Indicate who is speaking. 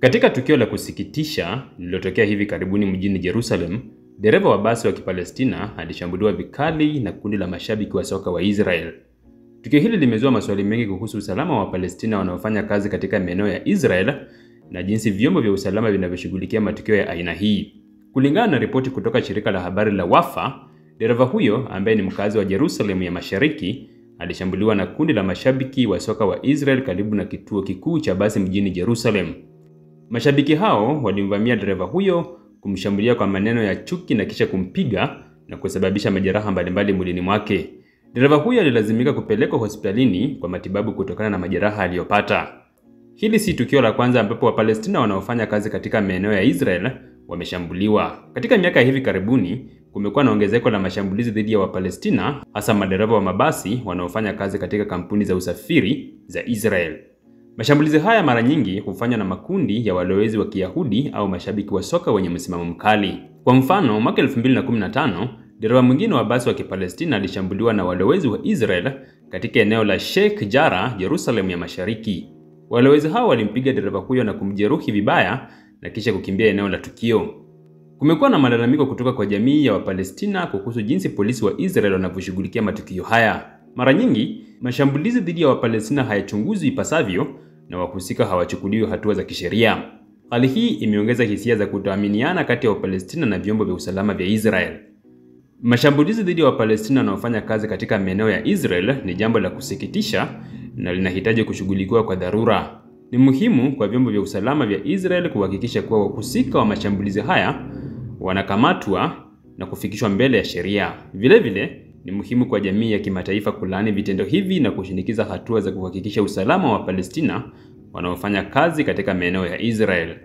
Speaker 1: Katika tukio la kusikitisha lililotokea hivi karibuni mjini Jerusalem, dereva wa basi wa Kipalestina alishambuliwa vikali na kundi la mashabiki wa soka wa Israel. Tukio hili limezua maswali mengi kuhusu usalama wa Palestina wanaofanya kazi katika maeneo ya Israel na jinsi vyombo vya usalama vinavyoshughulikia matukio ya aina hii. Kulingana na ripoti kutoka shirika la habari la Wafa, dereva huyo ambaye ni mkazi wa Jerusalem ya Mashariki alishambuliwa na kundi la mashabiki wa soka wa Israel karibu na kituo kikuu cha basi mjini Jerusalem. Mashabiki hao walimvamia dereva huyo, kumshambulia kwa maneno ya chuki na kisha kumpiga na kusababisha majeraha mbalimbali mwilini mwake. Dereva huyo alilazimika kupelekwa hospitalini kwa matibabu kutokana na majeraha aliyopata. Hili si tukio la kwanza ambapo Wapalestina wanaofanya kazi katika maeneo ya Israel wameshambuliwa. Katika miaka hivi karibuni, kumekuwa na ongezeko la mashambulizi dhidi ya Wapalestina, hasa madereva wa mabasi wanaofanya kazi katika kampuni za usafiri za Israel. Mashambulizi haya mara nyingi hufanywa na makundi ya walowezi wa Kiyahudi au mashabiki wa soka wenye msimamo mkali. Kwa mfano, mwaka 2015, dereva mwingine wa basi wa Kipalestina alishambuliwa na walowezi wa Israel katika eneo la Sheikh Jarrah, Jerusalem ya Mashariki. Walowezi hao walimpiga dereva huyo na kumjeruhi vibaya na kisha kukimbia eneo la tukio. Kumekuwa na malalamiko kutoka kwa jamii ya Wapalestina kuhusu jinsi polisi wa Israel wanavyoshughulikia matukio haya. Mara nyingi, mashambulizi dhidi ya Wapalestina hayachunguzwi ipasavyo na wahusika hawachukuliwi hatua za kisheria. Hali hii imeongeza hisia za kutoaminiana kati ya Wapalestina na vyombo vya usalama vya Israel. Mashambulizi dhidi ya Wapalestina wanaofanya kazi katika maeneo ya Israel ni jambo la kusikitisha na linahitaji kushughulikiwa kwa dharura. Ni muhimu kwa vyombo vya usalama vya Israel kuhakikisha kuwa wahusika wa mashambulizi haya wanakamatwa na kufikishwa mbele ya sheria. Vile vile, ni muhimu kwa jamii ya kimataifa kulaani vitendo hivi na kushinikiza hatua za kuhakikisha usalama wa Palestina wanaofanya kazi katika maeneo ya Israel.